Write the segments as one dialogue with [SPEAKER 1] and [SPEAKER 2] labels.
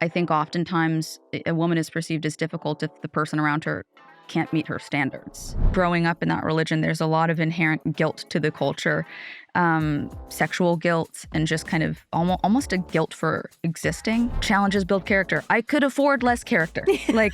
[SPEAKER 1] I think oftentimes a woman is perceived as difficult if the person around her can't meet her standards. Growing up in that religion, there's a lot of inherent guilt to the culture, sexual guilt, and just kind of almost a guilt for existing. Challenges build character. I could afford less character. Like,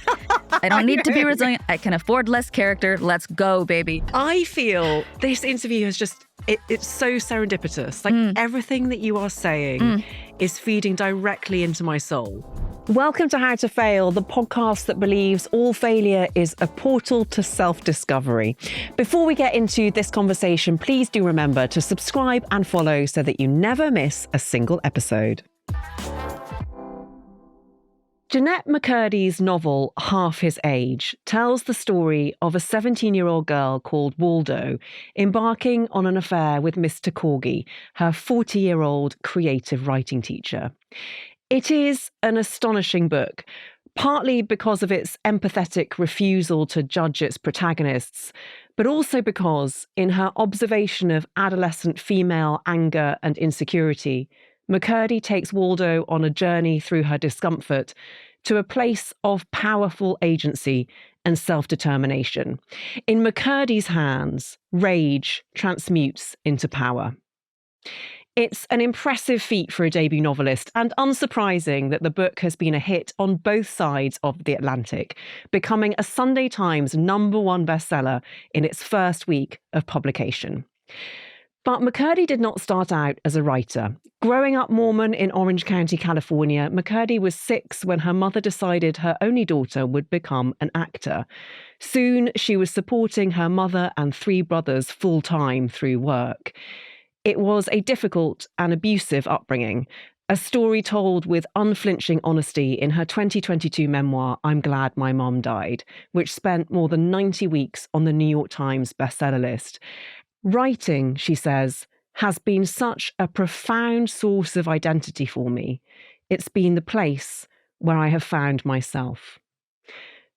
[SPEAKER 1] I don't need to be resilient. I can afford less character. Let's go, baby.
[SPEAKER 2] I feel this interview has just, it's so serendipitous. Like everything that you are saying is feeding directly into my soul. Welcome to How to Fail, the podcast that believes all failure is a portal to self-discovery. Before we get into this conversation, please do remember to subscribe and follow so that you never miss a single episode. Jennette McCurdy's novel, Half His Age, tells the story of a 17-year-old girl called Waldo embarking on an affair with Mr. Corgi, her 40-year-old creative writing teacher. It is an astonishing book, partly because of its empathetic refusal to judge its protagonists, but also because, in her observation of adolescent female anger and insecurity, McCurdy takes Waldo on a journey through her discomfort to a place of powerful agency and self-determination. In McCurdy's hands, rage transmutes into power. It's an impressive feat for a debut novelist, and unsurprising that the book has been a hit on both sides of the Atlantic, becoming a Sunday Times #1 bestseller in its first week of publication. But McCurdy did not start out as a writer. Growing up Mormon in Orange County, California, McCurdy was 6 when her mother decided her only daughter would become an actor. Soon, she was supporting her mother and 3 brothers full-time through work. It was a difficult and abusive upbringing, a story told with unflinching honesty in her 2022 memoir, I'm Glad My Mom Died, which spent more than 90 weeks on the New York Times bestseller list. Writing, she says, has been such a profound source of identity for me. It's been the place where I have found myself.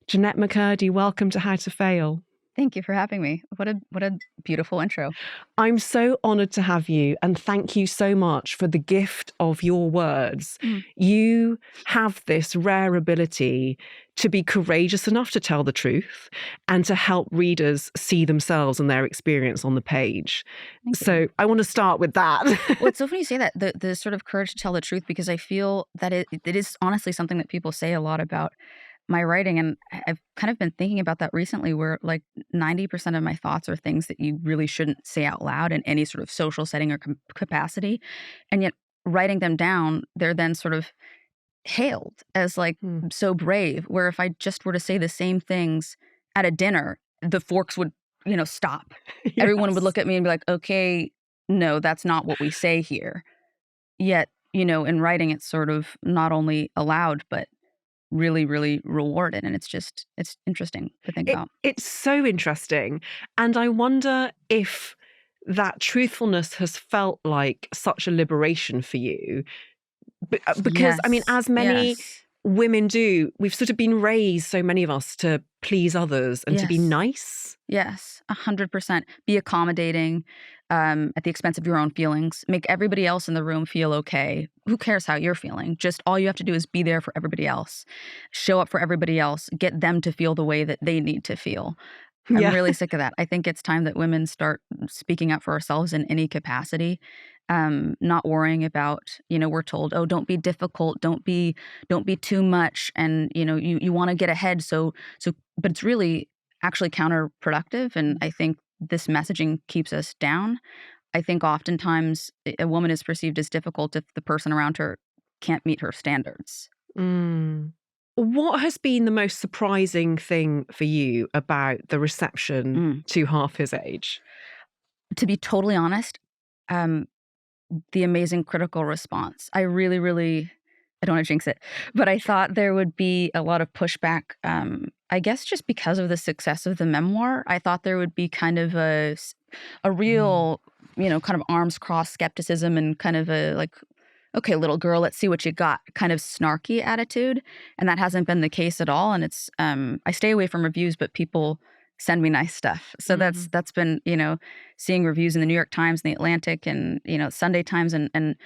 [SPEAKER 2] Jennette McCurdy, welcome to How to Fail.
[SPEAKER 1] Thank you for having me. What a beautiful intro.
[SPEAKER 2] I'm so honoured to have you, and thank you so much for the gift of your words. You have this rare ability to be courageous enough to tell the truth and to help readers see themselves and their experience on the page. So I want to start with that.
[SPEAKER 1] Well, it's so funny you say that, the sort of courage to tell the truth, because I feel that it is honestly something that people say a lot about my writing. And I've kind of been thinking about that recently, where like 90% of my thoughts are things that you really shouldn't say out loud in any sort of social setting or capacity. And yet writing them down, they're then sort of hailed as like so brave, where if I just were to say the same things at a dinner, the forks would, stop. Yes. Everyone would look at me and be like, okay, no, that's not what we say here. Yet, in writing, it's sort of not only allowed, but really, really rewarded. And it's interesting to think about.
[SPEAKER 2] It's so interesting. And I wonder if that truthfulness has felt like such a liberation for you. Because,
[SPEAKER 1] Yes.
[SPEAKER 2] I mean, as many women do, we've sort of been raised, so many of us, to please others and to be nice.
[SPEAKER 1] Yes, 100%. Be accommodating at the expense of your own feelings. Make everybody else in the room feel okay. Who cares how you're feeling? Just all you have to do is be there for everybody else. Show up for everybody else. Get them to feel the way that they need to feel. I'm really sick of that. I think it's time that women start speaking up for ourselves in any capacity. Not worrying about, we're told, oh, don't be difficult, don't be too much, and you want to get ahead. So, but it's really actually counterproductive, and I think this messaging keeps us down. I think oftentimes a woman is perceived as difficult if the person around her can't meet her standards.
[SPEAKER 2] What has been the most surprising thing for you about the reception to Half His Age?
[SPEAKER 1] To be totally honest, the amazing critical response. I really, really, I don't want to jinx it, but I thought there would be a lot of pushback. I guess just because of the success of the memoir, I thought there would be kind of a real, kind of arms crossed skepticism and kind of a like, okay, little girl, let's see what you got, kind of snarky attitude. And that hasn't been the case at all. And it's, I stay away from reviews, but people send me nice stuff. So that's been, seeing reviews in the New York Times and the Atlantic and, Sunday Times and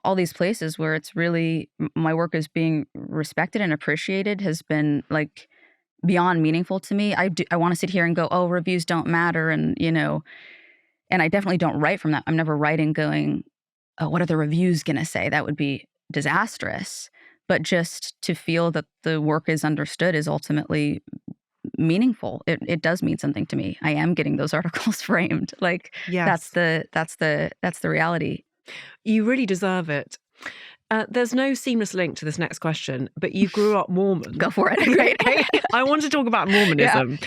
[SPEAKER 1] all these places where it's really my work is being respected and appreciated has been like beyond meaningful to me. I want to sit here and go, oh, reviews don't matter, and and I definitely don't write from that. I'm never writing going, oh, what are the reviews going to say? That would be disastrous. But just to feel that the work is understood is ultimately meaningful. It does mean something to me. I am getting those articles framed. Like
[SPEAKER 2] Yes.
[SPEAKER 1] that's the reality.
[SPEAKER 2] You really deserve it. There's no seamless link to this next question, but you grew up Mormon.
[SPEAKER 1] Go for it. Great.
[SPEAKER 2] I want to talk about Mormonism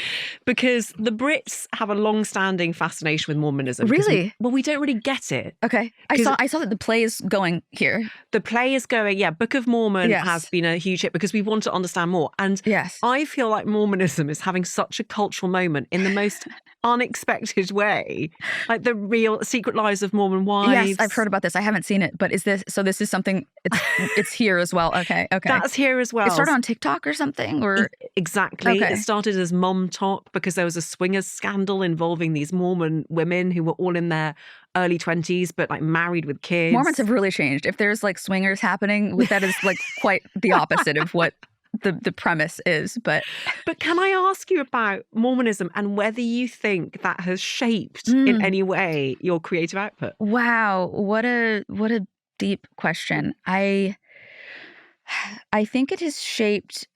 [SPEAKER 2] because the Brits have a long-standing fascination with Mormonism.
[SPEAKER 1] Really?
[SPEAKER 2] We don't really get it.
[SPEAKER 1] Okay. I saw that the play is going here.
[SPEAKER 2] The play is going, Book of Mormon has been a huge hit because we want to understand more. And I feel like Mormonism is having such a cultural moment in the most unexpected way. Like the real Secret Lives of Mormon Wives.
[SPEAKER 1] Yes, I've heard about this. I haven't seen it, but this is something, it's here as well. Okay.
[SPEAKER 2] That's here as well.
[SPEAKER 1] It started on TikTok or something? Or
[SPEAKER 2] Exactly.
[SPEAKER 1] Okay.
[SPEAKER 2] It started as Mom Talk because there was a swingers scandal involving these Mormon women who were all in their early 20s, but like married with kids.
[SPEAKER 1] Mormons have really changed. If there's like swingers happening, that is like quite the opposite of what the premise is. But
[SPEAKER 2] can I ask you about Mormonism and whether you think that has shaped in any way your creative output?
[SPEAKER 1] Wow, what a deep question. I think it has shaped.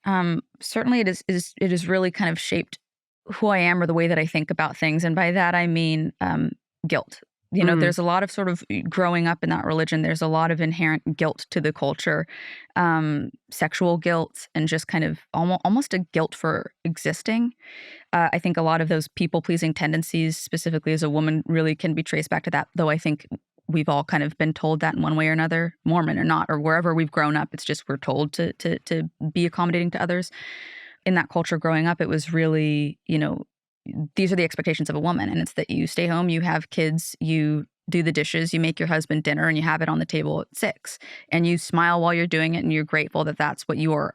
[SPEAKER 1] Certainly, it is really kind of shaped who I am or the way that I think about things, and by that I mean guilt. There's a lot of sort of growing up in that religion. There's a lot of inherent guilt to the culture, sexual guilt, and just kind of almost a guilt for existing. I think a lot of those people-pleasing tendencies, specifically as a woman, really can be traced back to that, though I think we've all kind of been told that in one way or another, Mormon or not, or wherever we've grown up. It's just we're told to be accommodating to others. In that culture growing up, it was really, these are the expectations of a woman, and it's that you stay home, you have kids, you do the dishes, you make your husband dinner, and you have it on the table at 6, and you smile while you're doing it, and you're grateful that that's what you are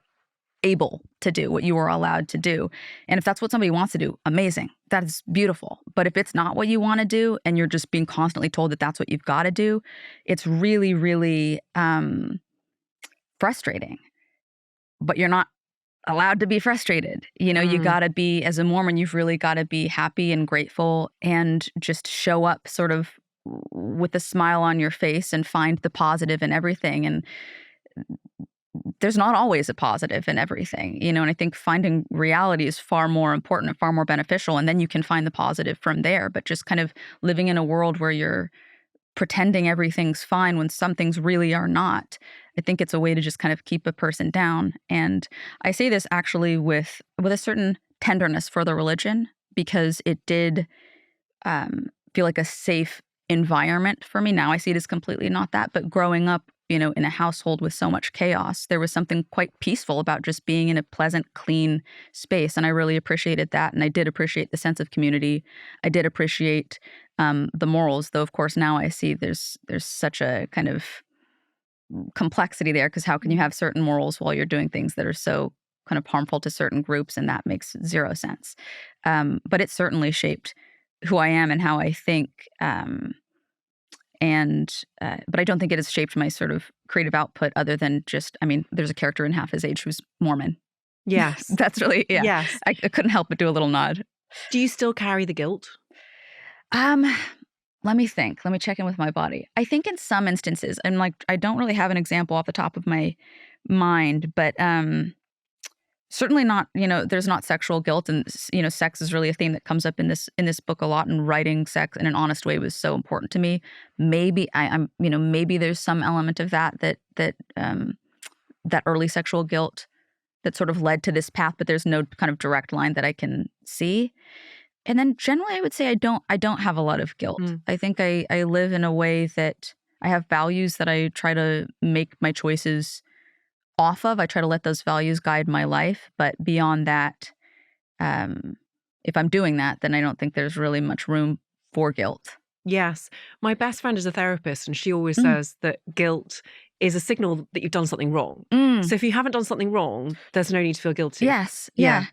[SPEAKER 1] able to do, what you are allowed to do. And if that's what somebody wants to do, amazing. That is beautiful. But if it's not what you want to do, and you're just being constantly told that that's what you've got to do, it's really, really frustrating. But you're not allowed to be frustrated. You got to be, as a Mormon, you've really got to be happy and grateful and just show up sort of with a smile on your face and find the positive in everything. And there's not always a positive in everything, and I think finding reality is far more important and far more beneficial. And then you can find the positive from there. But just kind of living in a world where you're pretending everything's fine when some things really are not, I think it's a way to just kind of keep a person down. And I say this actually with a certain tenderness for the religion, because it did feel like a safe environment for me. Now I see it as completely not that, but growing up, in a household with so much chaos, there was something quite peaceful about just being in a pleasant, clean space. And I really appreciated that. And I did appreciate the sense of community. I did appreciate the morals, though, of course, now I see there's such a kind of complexity there, because how can you have certain morals while you're doing things that are so kind of harmful to certain groups? And that makes zero sense. But it certainly shaped who I am and how I think. But I don't think it has shaped my sort of creative output, other than just, there's a character in Half His Age who's Mormon.
[SPEAKER 2] Yes.
[SPEAKER 1] That's really,
[SPEAKER 2] Yes.
[SPEAKER 1] I couldn't help but do a little nod.
[SPEAKER 2] Do you still carry the guilt?
[SPEAKER 1] Let me think. Let me check in with my body. I think in some instances, and like, I don't really have an example off the top of my mind, but certainly not, there's not sexual guilt. And, sex is really a theme that comes up in this book a lot, and writing sex in an honest way was so important to me. Maybe I'm, maybe there's some element of that early sexual guilt that sort of led to this path, but there's no kind of direct line that I can see. And then generally I would say I don't have a lot of guilt. I think I live in a way that I have values that I try to make my choices off of. I try to let those values guide my life. But beyond that, if I'm doing that, then I don't think there's really much room for guilt.
[SPEAKER 2] Yes. My best friend is a therapist, and she always says that guilt is a signal that you've done something wrong. So if you haven't done something wrong, there's no need to feel guilty.
[SPEAKER 1] Yes. Yeah.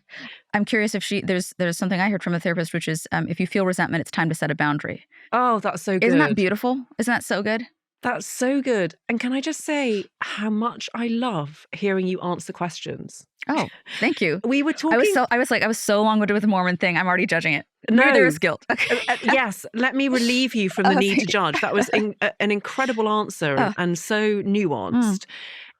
[SPEAKER 1] I'm curious if there's something I heard from a therapist, which is if you feel resentment, it's time to set a boundary.
[SPEAKER 2] Oh, that's so good.
[SPEAKER 1] Isn't that beautiful? Isn't that so good?
[SPEAKER 2] That's so good. And can I just say how much I love hearing you answer questions?
[SPEAKER 1] Oh, thank you.
[SPEAKER 2] We were talking.
[SPEAKER 1] I was so long-winded with the Mormon thing. I'm already judging it. Maybe there
[SPEAKER 2] No.
[SPEAKER 1] is guilt. Okay.
[SPEAKER 2] Yes, let me relieve you from the need to
[SPEAKER 1] Thank you.
[SPEAKER 2] judge. That was an incredible answer
[SPEAKER 1] Oh,
[SPEAKER 2] and so nuanced.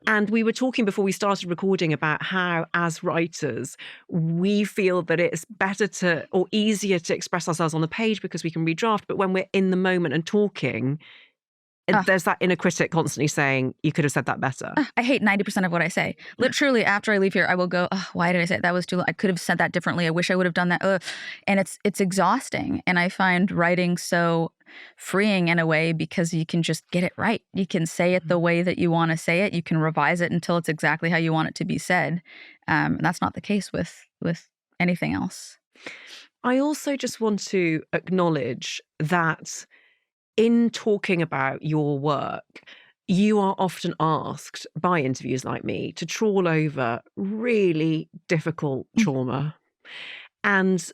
[SPEAKER 2] And we were talking before we started recording about how, as writers, we feel that it's better to, or easier to express ourselves on the page because we can redraft. But when we're in the moment and talking, there's that inner critic constantly saying, you could have said that better.
[SPEAKER 1] I hate 90% of what I say. Literally, after I leave here, I will go, oh, why did I say it? That was too long. I could have said that differently. I wish I would have done that. And it's exhausting. And I find writing so freeing in a way because you can just get it right. You can say it the way that you want to say it. You can revise it until it's exactly how you want it to be said. And that's not the case with anything else.
[SPEAKER 2] I also just want to acknowledge that in talking about your work, you are often asked by interviews like me to trawl over really difficult trauma. And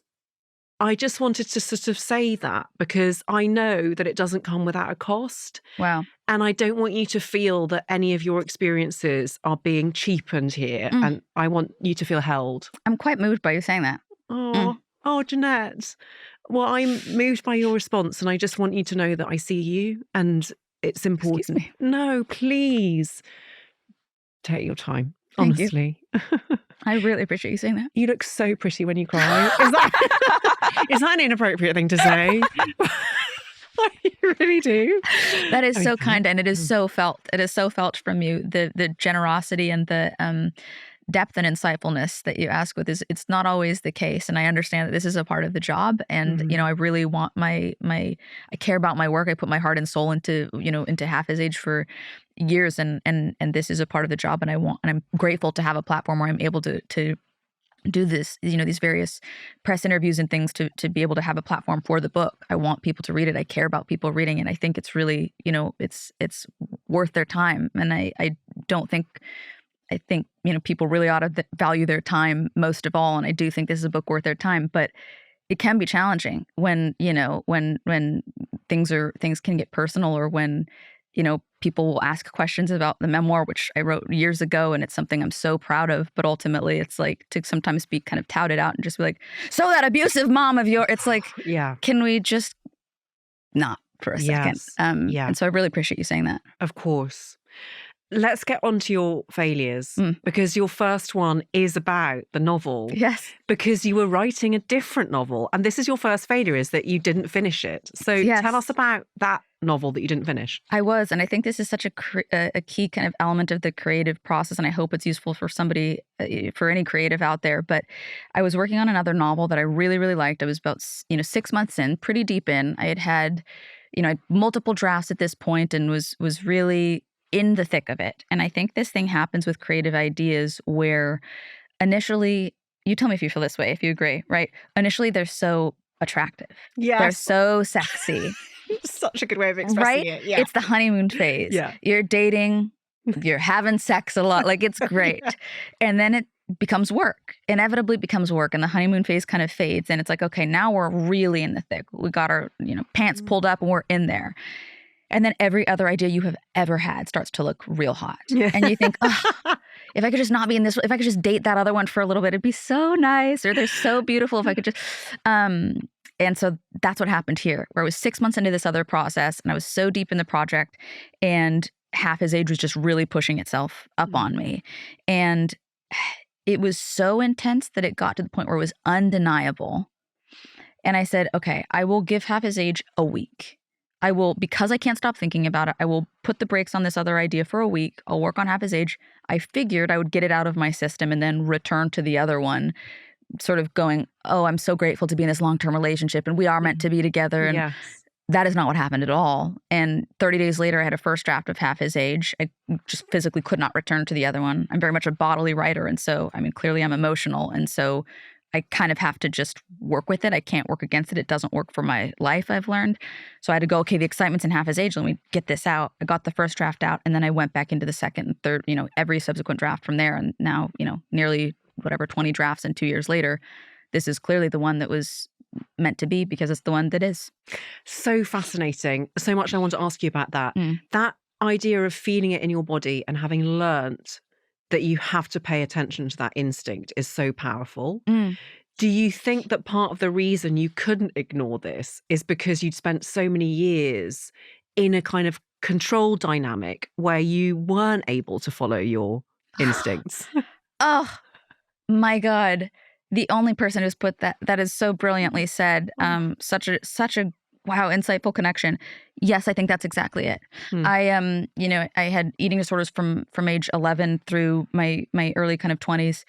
[SPEAKER 2] I just wanted to sort of say that because I know that it doesn't come without a cost.
[SPEAKER 1] Wow.
[SPEAKER 2] And I don't want you to feel that any of your experiences are being cheapened here. And I want you to feel held.
[SPEAKER 1] I'm quite moved by you saying that.
[SPEAKER 2] Oh, Jennette. Well, I'm moved by your response, and I just want you to know that I see you, and it's important.
[SPEAKER 1] Excuse me.
[SPEAKER 2] No, please take your time.
[SPEAKER 1] Thank
[SPEAKER 2] Honestly,
[SPEAKER 1] I really appreciate you saying that.
[SPEAKER 2] you look so pretty when you cry. Is that an inappropriate thing to say? You really do.
[SPEAKER 1] That is so kind, and it is so felt. It is so felt from you. The generosity and the depth and insightfulness that you ask with it's not always the case, and I understand that this is a part of the job, and I really want I care about my work. I put my heart and soul into Half His Age for years, and this is a part of the job, and I'm grateful to have a platform where I'm able to do this, these various press interviews and things to be able to have a platform for the book. I want people to read it. I care about people reading it. I think it's really, it's worth their time, and I think people really ought to value their time most of all, and I do think this is a book worth their time. But it can be challenging when when things can get personal, or when people will ask questions about the memoir, which I wrote years ago, and it's something I'm so proud of. But ultimately, it's like to sometimes be kind of touted out and just be like, "So that abusive mom of yours," it's like,
[SPEAKER 2] yeah,
[SPEAKER 1] can we just not for a second?
[SPEAKER 2] Yeah.
[SPEAKER 1] And so I really appreciate you saying that.
[SPEAKER 2] Of course. Let's get on to your failures, because your first one is about the novel.
[SPEAKER 1] Yes.
[SPEAKER 2] Because you were writing a different novel, and this is your first failure, is that you didn't finish it. So tell us about that novel that you didn't finish.
[SPEAKER 1] I was, and I think this is such a key kind of element of the creative process, and I hope it's useful for somebody, for any creative out there. But I was working on another novel that I really, really liked. I was about 6 months in, pretty deep in. I had multiple drafts at this point, and was really in the thick of it. And I think this thing happens with creative ideas where initially, you tell me if you feel this way, if you agree, right? Initially, they're so attractive.
[SPEAKER 2] Yes.
[SPEAKER 1] They're so sexy.
[SPEAKER 2] Such a good way of expressing it. Yeah.
[SPEAKER 1] It's the honeymoon phase.
[SPEAKER 2] Yeah.
[SPEAKER 1] You're dating, you're having sex a lot. Like, it's great. Yeah. And then it becomes work, inevitably becomes work. And the honeymoon phase kind of fades. And it's like, okay, now we're really in the thick. We got our, pants pulled up and we're in there. And then every other idea you have ever had starts to look real hot. Yeah. And you think, oh, if I could just not be in this, if I could just date that other one for a little bit, it'd be so nice. Or they're so beautiful if I could just, and so that's what happened here, where I was 6 months into this other process, and I was so deep in the project, and Half His Age was just really pushing itself up on me. And it was so intense that it got to the point where it was undeniable. And I said, okay, I will give Half His Age a week. I will, because I can't stop thinking about it, I will put the brakes on this other idea for a week. I'll work on Half His Age. I figured I would get it out of my system and then return to the other one, sort of going, oh, I'm so grateful to be in this long-term relationship, and we are meant to be together. And yes. That is not what happened at all. And 30 days later, I had a first draft of Half His Age. I just physically could not return to the other one. I'm very much a bodily writer. And so, clearly I'm emotional. And so I kind of have to just work with it. I can't work against it. It doesn't work for my life, I've learned. So I had to go, okay, the excitement's in Half His Age. Let me get this out. I got the first draft out, and then I went back into the second and third, every subsequent draft from there. And now, nearly 20 drafts and 2 years later, this is clearly the one that was meant to be because it's the one that is.
[SPEAKER 2] So fascinating. So much I want to ask you about that.
[SPEAKER 1] Mm.
[SPEAKER 2] That idea of feeling it in your body and having learnt that you have to pay attention to that instinct is so powerful.
[SPEAKER 1] Mm.
[SPEAKER 2] Do you think that part of the reason you couldn't ignore this is because you'd spent so many years in a kind of control dynamic where you weren't able to follow your instincts?
[SPEAKER 1] Oh, my God. The only person who's put that is so brilliantly said. Such a wow, insightful connection. Yes, I think that's exactly it.
[SPEAKER 2] Hmm.
[SPEAKER 1] I I had eating disorders from age 11 through my early kind of 20s.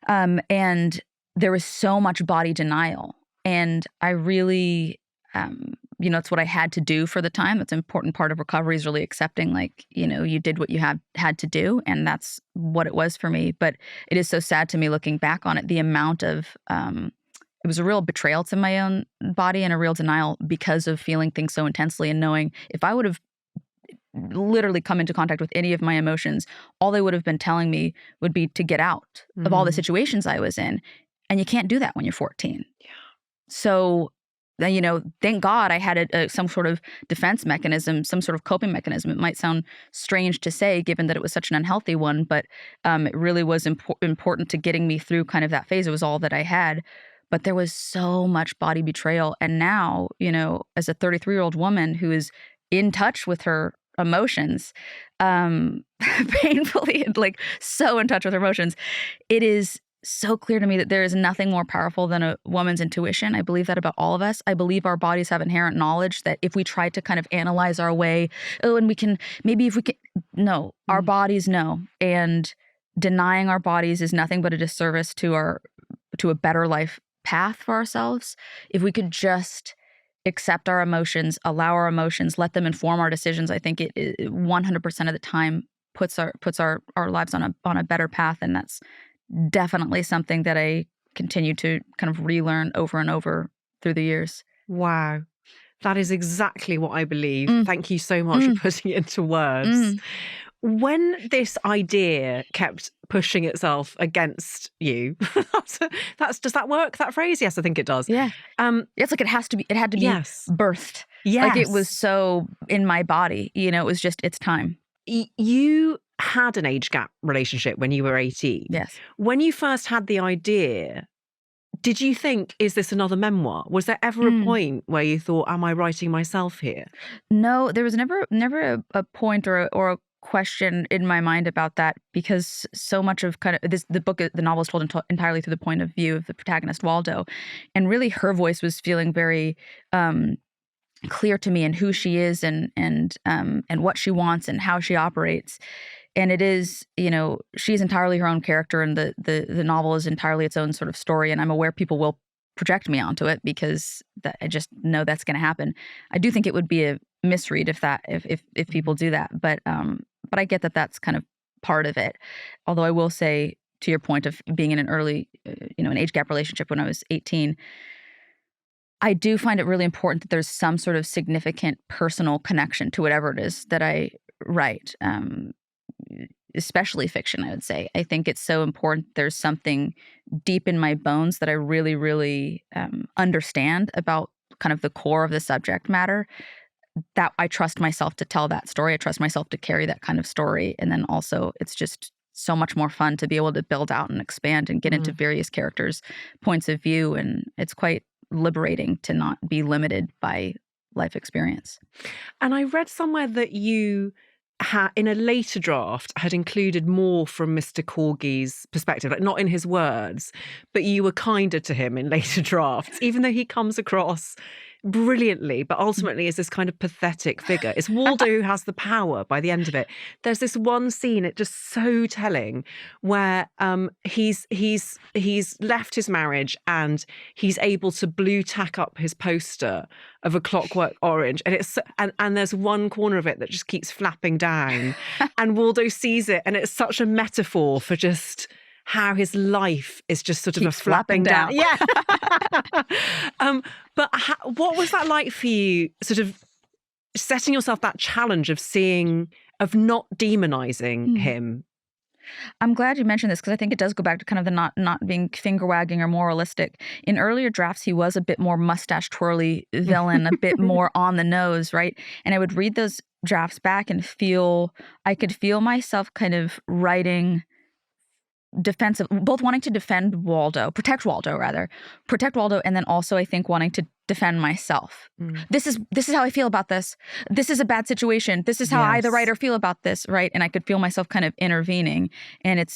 [SPEAKER 1] And there was so much body denial. And I really, it's what I had to do for the time. That's an important part of recovery, is really accepting, like, you did what you had to do. And that's what it was for me. But it is so sad to me looking back on it, the amount of, it was a real betrayal to my own body and a real denial because of feeling things so intensely and knowing if I would have literally come into contact with any of my emotions, all they would have been telling me would be to get out of all the situations I was in. And you can't do that when you're 14.
[SPEAKER 2] Yeah.
[SPEAKER 1] So, thank God I had some sort of defense mechanism, some sort of coping mechanism. It might sound strange to say, given that it was such an unhealthy one, but it really was important to getting me through kind of that phase. It was all that I had. But there was so much body betrayal. And now, as a 33-year-old woman who is in touch with her emotions, painfully, like so in touch with her emotions, it is so clear to me that there is nothing more powerful than a woman's intuition. I believe that about all of us. I believe our bodies have inherent knowledge that if we try to kind of analyze our way, no, our bodies know. And denying our bodies is nothing but a disservice to a better life path for ourselves. If we could just accept our emotions, allow our emotions, let them inform our decisions, I think it 100% of the time puts our lives on a better path. And that's definitely something that I continue to kind of relearn over and over through the years.
[SPEAKER 2] Wow. That is exactly what I believe. Thank you so much for putting it into words. When this idea kept pushing itself against you, does that work, that phrase? Yes, I think it does.
[SPEAKER 1] Yeah. It's like it had to be
[SPEAKER 2] Yes.
[SPEAKER 1] birthed.
[SPEAKER 2] Yes.
[SPEAKER 1] Like it was so in my body, it was just, it's time.
[SPEAKER 2] You had an age gap relationship when you were 18.
[SPEAKER 1] Yes.
[SPEAKER 2] When you first had the idea, did you think, is this another memoir? Was there ever a point where you thought, am I writing myself here?
[SPEAKER 1] No, there was never a point or a question in my mind about that, because so much of kind of the novel is told entirely through the point of view of the protagonist, Waldo. And really her voice was feeling very clear to me, and who she is and what she wants and how she operates. And it is, she's entirely her own character, and the novel is entirely its own sort of story. And I'm aware people will project me onto it because I just know that's going to happen. I do think it would be a misread if people do that, but I get that that's kind of part of it. Although I will say, to your point of being in an early, an age gap relationship when I was 18. I do find it really important that there's some sort of significant personal connection to whatever it is that I write, especially fiction, I would say. I think it's so important there's something deep in my bones that I really, really understand about kind of the core of the subject matter, that I trust myself to tell that story. I trust myself to carry that kind of story. And then also it's just so much more fun to be able to build out and expand and get into various characters' points of view. And it's quite liberating to not be limited by life experience.
[SPEAKER 2] And I read somewhere that you in a later draft had included more from Mr. Corgi's perspective, like not in his words, but you were kinder to him in later drafts, even though he comes across brilliantly, but ultimately is this kind of pathetic figure. It's Waldo who has the power by the end of it. There's this one scene, it's just so telling, where he's left his marriage and he's able to blue tack up his poster of A Clockwork Orange, and it's and there's one corner of it that just keeps flapping down, and Waldo sees it, and it's such a metaphor for just how his life is just sort of
[SPEAKER 1] Keeps
[SPEAKER 2] a flapping down.
[SPEAKER 1] Yeah.
[SPEAKER 2] But what was that like for you, sort of setting yourself that challenge of not demonizing him?
[SPEAKER 1] I'm glad you mentioned this because I think it does go back to kind of the not being finger wagging or moralistic. In earlier drafts, he was a bit more mustache twirly villain, a bit more on the nose, right? And I would read those drafts back and I could feel myself kind of writing defensive, both wanting to protect Waldo rather, and then also I think wanting to defend myself.
[SPEAKER 2] Mm.
[SPEAKER 1] This is how I feel about this. This is a bad situation. This is how I, the
[SPEAKER 2] Yes.
[SPEAKER 1] writer, feel about this, right? And I could feel myself kind of intervening, and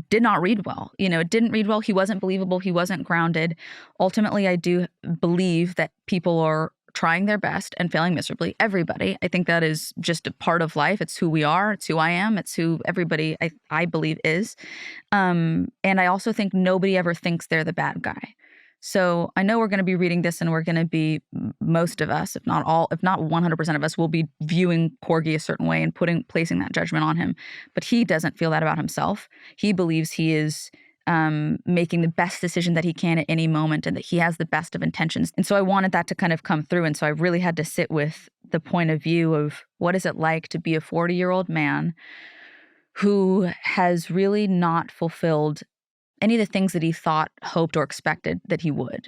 [SPEAKER 1] did not read well. It didn't read well. He wasn't believable. He wasn't grounded. Ultimately, I do believe that people are trying their best and failing miserably. Everybody. I think that is just a part of life. It's who we are. It's who I am. It's who everybody, I believe, is. And I also think nobody ever thinks they're the bad guy. So I know we're going to be reading this, and we're going to be, most of us, if not 100% of us, will be viewing Corgi a certain way and placing that judgment on him. But he doesn't feel that about himself. He believes he is making the best decision that he can at any moment, and that he has the best of intentions. And so I wanted that to kind of come through. And so I really had to sit with the point of view of what is it like to be a 40-year-old man who has really not fulfilled any of the things that he thought, hoped, or expected that he would.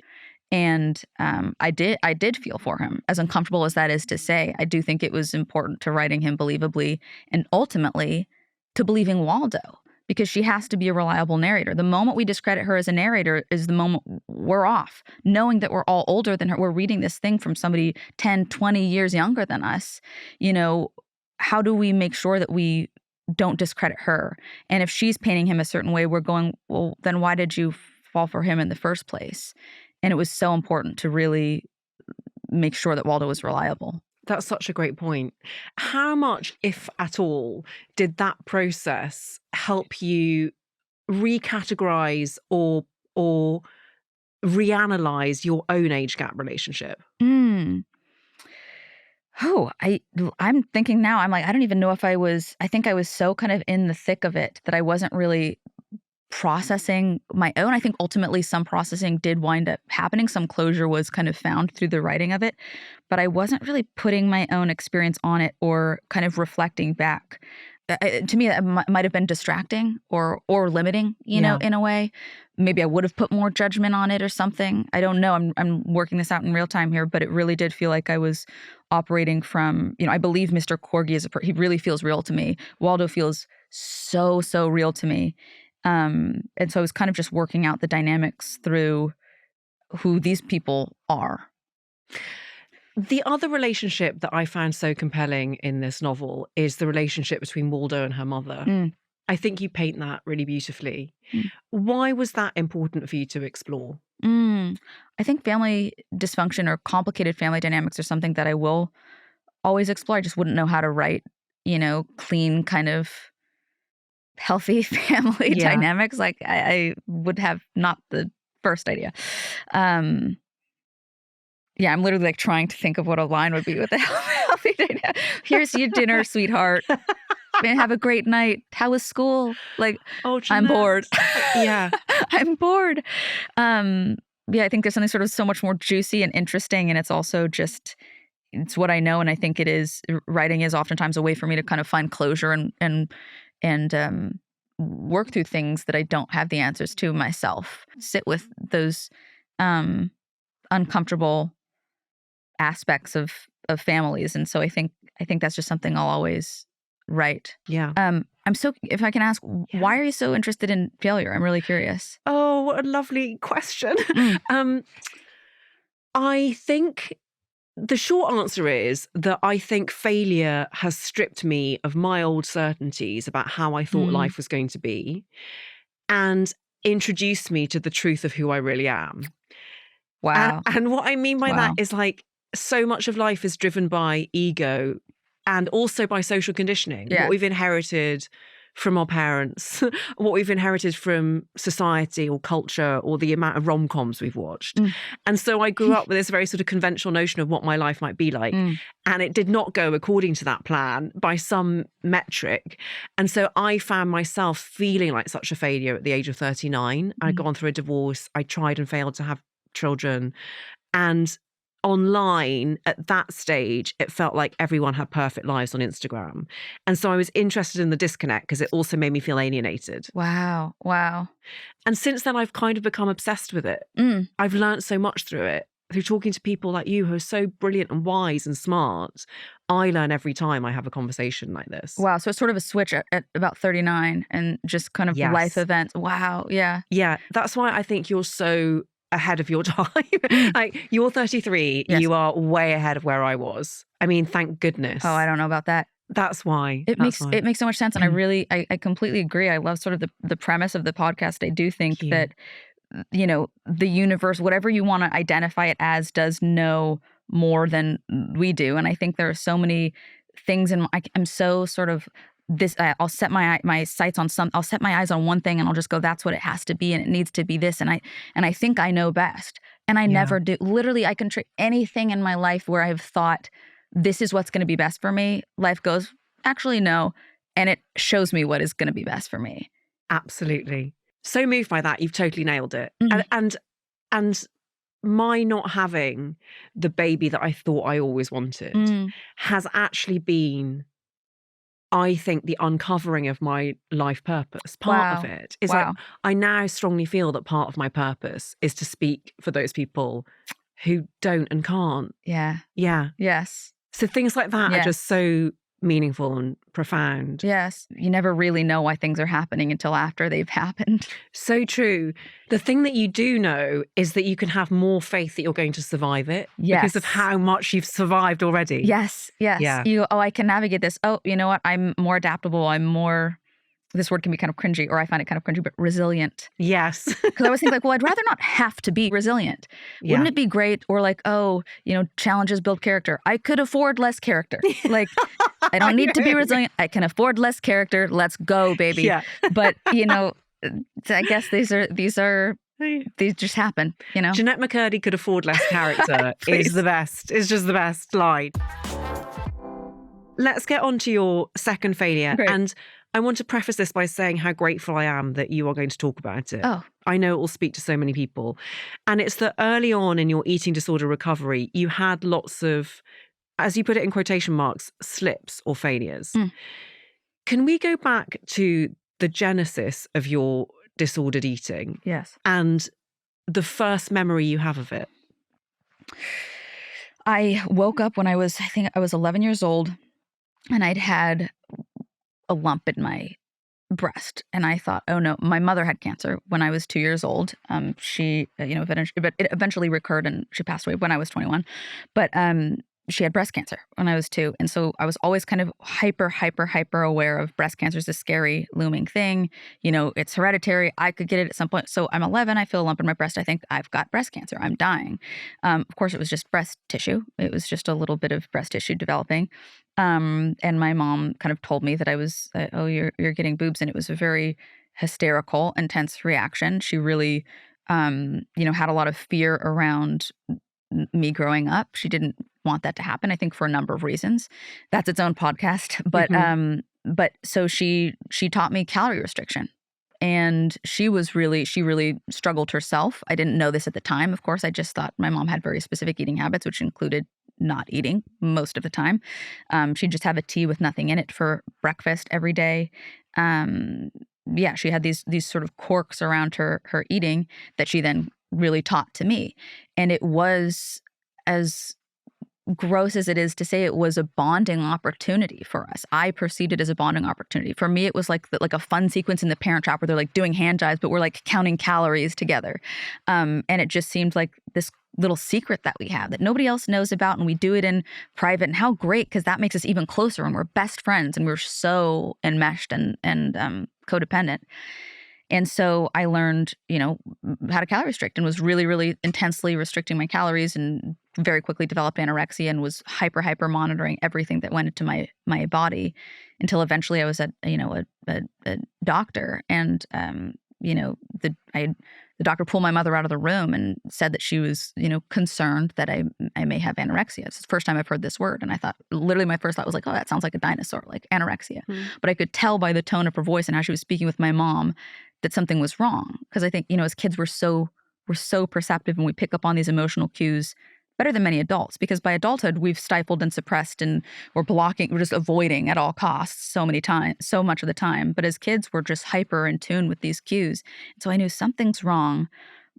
[SPEAKER 1] And I did feel for him, as uncomfortable as that is to say. I do think it was important to writing him believably, and ultimately to believing Waldo, because she has to be a reliable narrator. The moment we discredit her as a narrator is the moment we're off. Knowing that we're all older than her, we're reading this thing from somebody 10, 20 years younger than us, how do we make sure that we don't discredit her? And if she's painting him a certain way, we're going, well, then why did you fall for him in the first place? And it was so important to really make sure that Waldo was reliable.
[SPEAKER 2] That's such a great point. How much, if at all, did that process help you recategorize or reanalyze your own age gap relationship?
[SPEAKER 1] Oh, I'm thinking now, I'm like, I don't even know if I think I was so kind of in the thick of it that I wasn't really processing my own. I think ultimately some processing did wind up happening. Some closure was kind of found through the writing of it, but I wasn't really putting my own experience on it or kind of reflecting back. To me, that might have been distracting or limiting, in a way. Maybe I would have put more judgment on it or something. I don't know. I'm working this out in real time here, but it really did feel like I was operating from, I believe Mr. Corgi he really feels real to me. Waldo feels so real to me. And so I was kind of just working out the dynamics through who these people are.
[SPEAKER 2] The other relationship that I found so compelling in this novel is the relationship between Waldo and her mother. I think you paint that really beautifully. Why was that important for you to explore?
[SPEAKER 1] I think family dysfunction or complicated family dynamics are something that I will always explore. I just wouldn't know how to write, clean kind of healthy family dynamics. Like I would have not the first idea. Yeah, I'm literally like trying to think of what a line would be with a healthy dynamic. Here's your dinner, sweetheart. Man, have a great night. How was school? Like,
[SPEAKER 2] oh,
[SPEAKER 1] I'm bored.
[SPEAKER 2] Yeah.
[SPEAKER 1] I'm bored. Yeah, I think there's something sort of so much more juicy and interesting. And it's also just, it's what I know. And I think it is, writing is oftentimes a way for me to kind of find closure and work through things that I don't have the answers to myself. Sit with those uncomfortable aspects of families. And so I think that's just something I'll always write.
[SPEAKER 2] Yeah.
[SPEAKER 1] I'm so, if I can ask, why are you so interested in failure? I'm really curious.
[SPEAKER 2] Oh, what a lovely question. I think the short answer is that I think failure has stripped me of my old certainties about how I thought life was going to be and introduced me to the truth of who I really am.
[SPEAKER 1] Wow.
[SPEAKER 2] And what I mean by that is like, so much of life is driven by ego and also by social conditioning, what we've inherited from our parents, what we've inherited from society or culture or the amount of rom-coms we've watched. And so I grew up with this very sort of conventional notion of what my life might be like. And it did not go according to that plan by some metric. And so I found myself feeling like such a failure at the age of 39. I'd gone through a divorce. I tried and failed to have children. And online at that stage, it felt like everyone had perfect lives on Instagram. And so I was interested in the disconnect because it also made me feel alienated.
[SPEAKER 1] Wow. Wow.
[SPEAKER 2] And since then, I've kind of become obsessed with it.
[SPEAKER 1] Mm.
[SPEAKER 2] I've learned so much through it. Through talking to people like you who are so brilliant and wise and smart, I learn every time I have a conversation like this.
[SPEAKER 1] Wow. So it's sort of a switch at about 39 and just kind of life
[SPEAKER 2] Yes.
[SPEAKER 1] events. Wow. Yeah.
[SPEAKER 2] Yeah. That's why I think you're so ahead of your time. Like, you're 33,
[SPEAKER 1] Yes.
[SPEAKER 2] you are way ahead of where I was. I mean, thank goodness.
[SPEAKER 1] Oh, I don't know about that.
[SPEAKER 2] That's why.
[SPEAKER 1] It makes so much sense. And I completely agree. I love sort of the premise of the podcast. I do think that, you know, the universe, whatever you want to identify it as, does know more than we do. And I think there are so many things I'm so sort of this, I'll set my sights on I'll set my eyes on one thing and I'll just go, that's what it has to be. And it needs to be this. And I think I know best. And I never do. Literally, I can treat anything in my life where I've thought this is what's going to be best for me. Life goes, actually, no. And it shows me what is going to be best for me.
[SPEAKER 2] Absolutely. So moved by that. You've totally nailed it.
[SPEAKER 1] Mm.
[SPEAKER 2] And my not having the baby that I thought I always wanted has actually been, I think, the uncovering of my life purpose. Part of it is like, I now strongly feel that part of my purpose is to speak for those people who don't and can't.
[SPEAKER 1] Yeah.
[SPEAKER 2] Yeah.
[SPEAKER 1] Yes.
[SPEAKER 2] So things like that are just so meaningful and profound.
[SPEAKER 1] Yes. You never really know why things are happening until after they've happened.
[SPEAKER 2] So true. The thing that you do know is that you can have more faith that you're going to survive it because of how much you've survived already.
[SPEAKER 1] Yes. Yes.
[SPEAKER 2] Yeah.
[SPEAKER 1] You go, oh, I can navigate this. Oh, you know what? I'm more adaptable. I'm more, this word can be kind of cringy, or I find it kind of cringy, but resilient.
[SPEAKER 2] Yes.
[SPEAKER 1] Because I always think like, well, I'd rather not have to be resilient. Wouldn't it be great? Or like, oh, you know, challenges build character. I could afford less character. Like, I don't need to be resilient. I can afford less character. Let's go, baby. Yeah. But, you know, I guess these just happen, you know?
[SPEAKER 2] Jennette McCurdy could afford less character is the best. It's just the best line. Let's get on to your second failure. Great. And I want to preface this by saying how grateful I am that you are going to talk about it.
[SPEAKER 1] Oh.
[SPEAKER 2] I know it will speak to so many people. And it's that early on in your eating disorder recovery, you had lots of, as you put it in quotation marks, slips or failures. Can we go back to the genesis of your disordered eating?
[SPEAKER 1] Yes.
[SPEAKER 2] And the first memory you have of it?
[SPEAKER 1] I woke up when I think I was 11 years old, and I'd had a lump in my breast. And I thought, oh no, my mother had cancer when I was 2 years old. She, you know, but it eventually recurred and she passed away when I was 21. But she had breast cancer when I was 2. And so I was always kind of hyper aware of breast cancer is a scary looming thing. You know, it's hereditary. I could get it at some point. So I'm 11. I feel a lump in my breast. I think I've got breast cancer. I'm dying. Of course, it was just breast tissue. It was just a little bit of breast tissue developing. And my mom kind of told me that I was, oh, you're getting boobs. And it was a very hysterical, intense reaction. She really, you know, had a lot of fear around me growing up. She didn't want that to happen, I think, for a number of reasons. That's its own podcast. But so she taught me calorie restriction. And she really struggled herself. I didn't know this at the time. Of course, I just thought my mom had very specific eating habits, which included not eating most of the time. She'd just have a tea with nothing in it for breakfast every day. Yeah, she had these sort of quirks around her eating that she then really taught to me. And it was, as gross as it is to say, it was a bonding opportunity for us. I perceived it as a bonding opportunity. For me, it was like a fun sequence in The Parent Trap where they're like doing hand jives, but we're like counting calories together. And it just seemed like this little secret that we have that nobody else knows about, and we do it in private. And how great, because that makes us even closer and we're best friends and we're so enmeshed and codependent. And so I learned, you know, how to calorie restrict and was really intensely restricting my calories, and very quickly developed anorexia and was hyper monitoring everything that went into my body, until eventually I was at, you know, a doctor, and you know, the doctor pulled my mother out of the room and said that she was, you know, concerned that I may have anorexia. It's the first time I've heard this word. And I thought, literally my first thought was like, oh, that sounds like a dinosaur, like anorexia. But I could tell by the tone of her voice and how she was speaking with my mom that something was wrong. Because I think, you know, as kids, we're so perceptive, and we pick up on these emotional cues better than many adults, because by adulthood, we've stifled and suppressed and we're just avoiding at all costs so much of the time. But as kids, we're just hyper in tune with these cues. And so I knew something's wrong,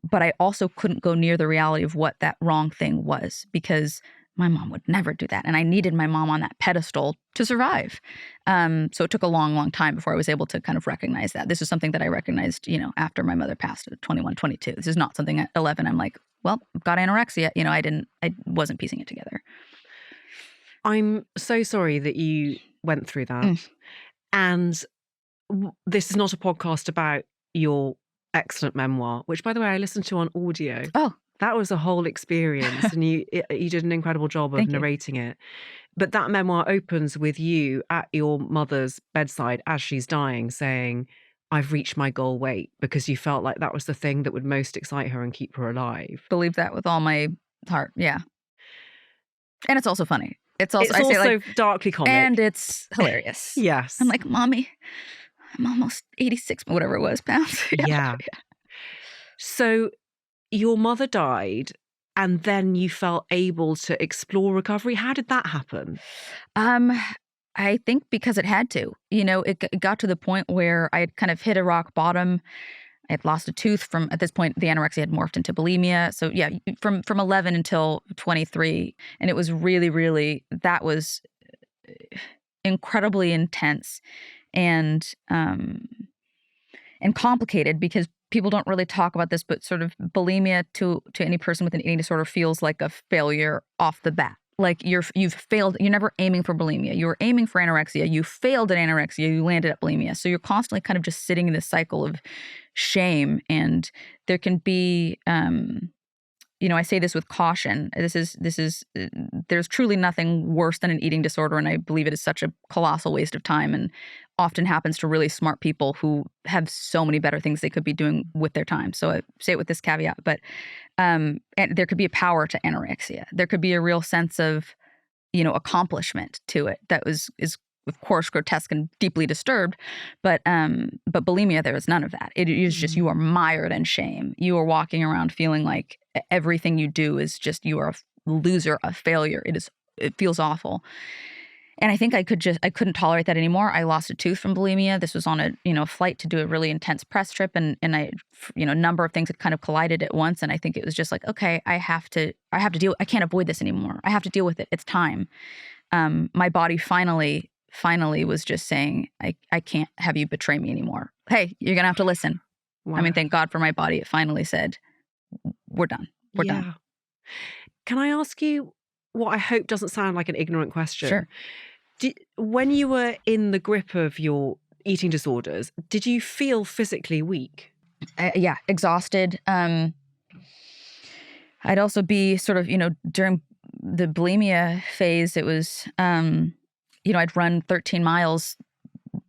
[SPEAKER 1] but I also couldn't go near the reality of what that wrong thing was, because my mom would never do that. And I needed my mom on that pedestal to survive. So it took a long, long time before I was able to kind of recognize that. This is something that I recognized, after my mother passed at 21, 22. This is not something at 11. I'm like, well, I've got anorexia. I wasn't piecing it together.
[SPEAKER 2] I'm so sorry that you went through that. And this is not a podcast about your excellent memoir, which, by the way, I listened to on audio.
[SPEAKER 1] Oh,
[SPEAKER 2] that was a whole experience, and you did an incredible job of narrating it. But that memoir opens with you at your mother's bedside as she's dying, saying, "I've reached my goal weight," because you felt like that was the thing that would most excite her and keep her alive.
[SPEAKER 1] Believe that with all my heart. Yeah. And it's also funny. It's also
[SPEAKER 2] darkly comic.
[SPEAKER 1] And it's hilarious.
[SPEAKER 2] Yes.
[SPEAKER 1] I'm like, Mommy, I'm almost 86, whatever it was, pounds.
[SPEAKER 2] Yeah. So your mother died, and then you felt able to explore recovery. How did that happen?
[SPEAKER 1] I think because it had to. It got to the point where I had kind of hit a rock bottom. I had lost a tooth at this point, the anorexia had morphed into bulimia. So yeah, from 11 until 23. And it was really, really, that was incredibly intense and complicated, because people don't really talk about this, but sort of bulimia to any person with an eating disorder feels like a failure off the bat. Like you've failed. You're never aiming for bulimia. You were aiming for anorexia. You failed at anorexia. You landed at bulimia. So you're constantly kind of just sitting in this cycle of shame. And there can be, I say this with caution. There's truly nothing worse than an eating disorder. And I believe it is such a colossal waste of time, and often happens to really smart people who have so many better things they could be doing with their time. So I say it with this caveat, but and there could be a power to anorexia. There could be a real sense of, accomplishment to it that is of course grotesque and deeply disturbed. But bulimia, there is none of that. It is just, you are mired in shame. You are walking around feeling like everything you do is just, you are a loser, a failure. It feels awful. And I think I couldn't tolerate that anymore. I lost a tooth from bulimia. This was on a flight to do a really intense press trip, and a number of things had kind of collided at once. And I think it was just like, okay, I have to deal. I can't avoid this anymore. I have to deal with it. It's time. My body finally was just saying, I can't have you betray me anymore. Hey, you're gonna have to listen. Wow. I mean, thank God for my body. It finally said, we're done. We're done.
[SPEAKER 2] Can I ask you what I hope doesn't sound like an ignorant question?
[SPEAKER 1] Sure.
[SPEAKER 2] When you were in the grip of your eating disorders, did you feel physically weak?
[SPEAKER 1] Yeah, exhausted. I'd also be sort of, during the bulimia phase, it was, I'd run 13 miles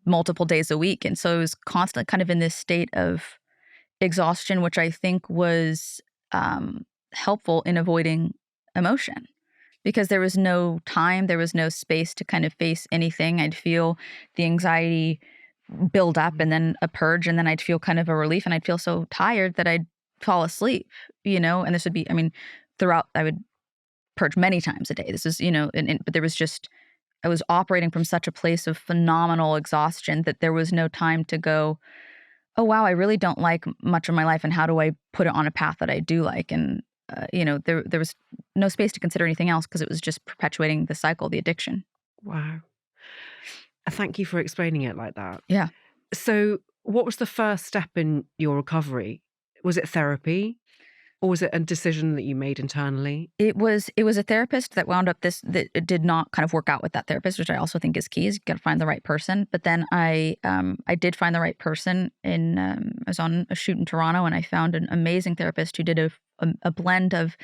[SPEAKER 1] multiple days a week. And so I was constantly kind of in this state of exhaustion, which I think was helpful in avoiding emotion. Because there was no time, there was no space to kind of face anything. I'd feel the anxiety build up and then a purge, and then I'd feel kind of a relief, and I'd feel so tired that I'd fall asleep, and this would be, throughout, I would purge many times a day. This is, but there was just, I was operating from such a place of phenomenal exhaustion that there was no time to go, oh, wow, I really don't like much of my life, and how do I put it on a path that I do like? And there was no space to consider anything else, because it was just perpetuating the cycle, the addiction.
[SPEAKER 2] Wow. Thank you for explaining it like that.
[SPEAKER 1] Yeah.
[SPEAKER 2] So what was the first step in your recovery? Was it therapy, or was it a decision that you made internally?
[SPEAKER 1] It was a therapist that wound up that it did not kind of work out with that therapist, which I also think is key, is you got to find the right person. But then I did find the right person I was on a shoot in Toronto, and I found an amazing therapist who did a blend of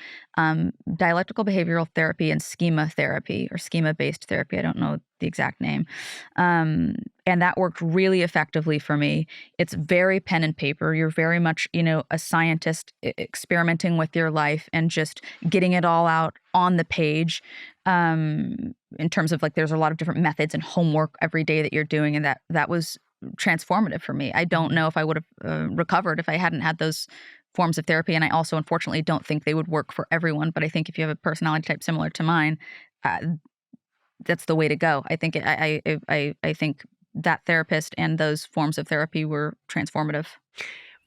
[SPEAKER 1] dialectical behavioral therapy and schema therapy, or schema-based therapy. I don't know the exact name. And that worked really effectively for me. It's very pen and paper. You're very much, a scientist experimenting with your life and just getting it all out on the page. In terms of, like, there's a lot of different methods and homework every day that you're doing. And that was transformative for me. I don't know if I would have recovered if I hadn't had those forms of therapy. And I also, unfortunately, don't think they would work for everyone. But I think if you have a personality type similar to mine, uh, that's the way to go. I think I think that therapist and those forms of therapy were transformative.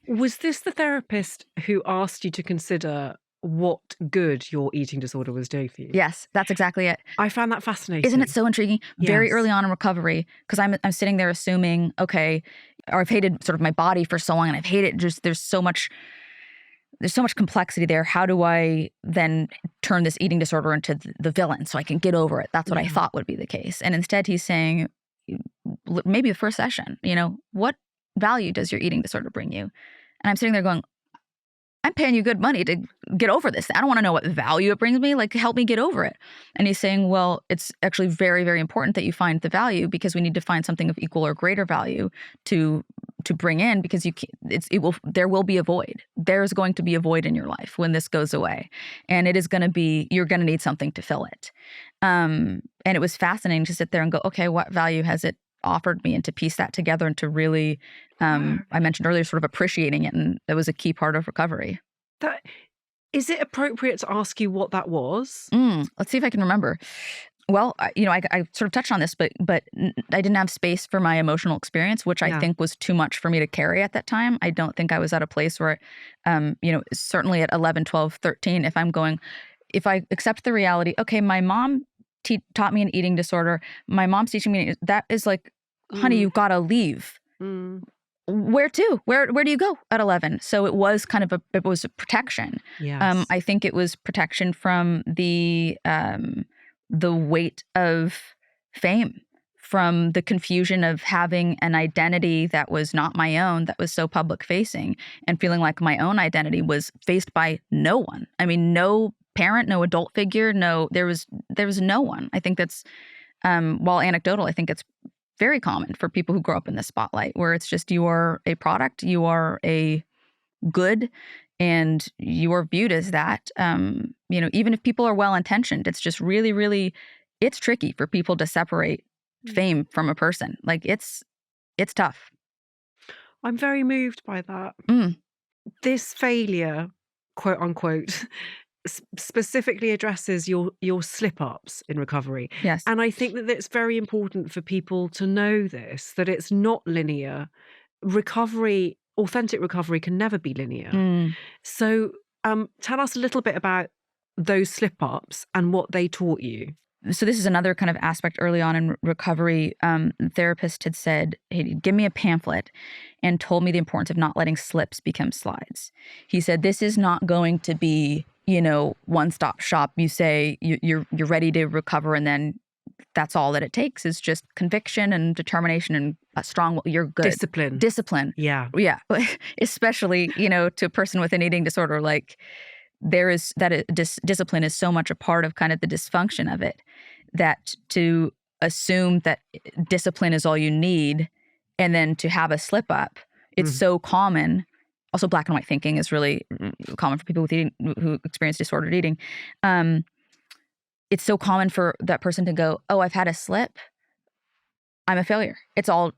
[SPEAKER 2] Was this the therapist who asked you to consider what good your eating disorder was doing for you?
[SPEAKER 1] Yes, that's exactly it.
[SPEAKER 2] I found that fascinating.
[SPEAKER 1] Isn't it so intriguing? Very
[SPEAKER 2] Yes.
[SPEAKER 1] early on in recovery, because I'm sitting there assuming, okay, or I've hated sort of my body for so long, and I've hated just there's so much complexity there. How do I then turn this eating disorder into the villain so I can get over it? That's what I
[SPEAKER 2] Yeah.
[SPEAKER 1] thought would be the case. And instead he's saying, maybe the first session, what value does your eating disorder bring you? And I'm sitting there going, I'm paying you good money to get over this. I don't want to know what value it brings me. Like, help me get over it. And he's saying, well, it's actually very, very important that you find the value, because we need to find something of equal or greater value to bring in, because there will be a void. There's going to be a void in your life when this goes away. And it is going to be, you're going to need something to fill it. And it was fascinating to sit there and go, okay, what value has it offered me, and to piece that together, and to really, I mentioned earlier, sort of appreciating it. And that was a key part of recovery.
[SPEAKER 2] That is it appropriate to ask you what that was?
[SPEAKER 1] Let's see if I can remember. Well, I sort of touched on this, but I didn't have space for my emotional experience, which I think was too much for me to carry at that time. I don't think I was at a place where, certainly at 11, 12, 13, if I accept the reality, okay, my mom taught me an eating disorder. My mom's teaching me, that is like, honey, you've got to leave. Where to? Where do you go at 11? So it was kind of it was a protection.
[SPEAKER 2] Yes.
[SPEAKER 1] I think it was protection from the weight of fame, from the confusion of having an identity that was not my own, that was so public facing, and feeling like my own identity was faced by no one. I mean, no parent, no adult figure, there was no one. I think that's, while anecdotal, I think it's very common for people who grow up in the spotlight, where it's just, you are a product, you are a good, and you are viewed as that. Even if people are well-intentioned, it's just really, really, it's tricky for people to separate fame from a person. Like, it's tough.
[SPEAKER 2] I'm very moved by that. This failure, quote unquote, specifically addresses your slip-ups in recovery.
[SPEAKER 1] Yes.
[SPEAKER 2] And I think that it's very important for people to know this, that it's not linear. Recovery, authentic recovery, can never be linear. So tell us a little bit about those slip-ups and what they taught you.
[SPEAKER 1] So this is another kind of aspect early on in recovery. The therapist had said, hey, give me a pamphlet, and told me the importance of not letting slips become slides. He said, this is not going to be, one-stop shop. You say you're ready to recover, and then that's all that it takes is just conviction and determination and a strong, you're good. Discipline.
[SPEAKER 2] Yeah.
[SPEAKER 1] Yeah. Especially, to a person with an eating disorder, like, there is that discipline is so much a part of kind of the dysfunction of it, that to assume that discipline is all you need, and then to have a slip up, it's so common. Also, black and white thinking is really common for people with who experience disordered eating. It's so common for that person to go, oh, I've had a slip, I'm a failure. It's all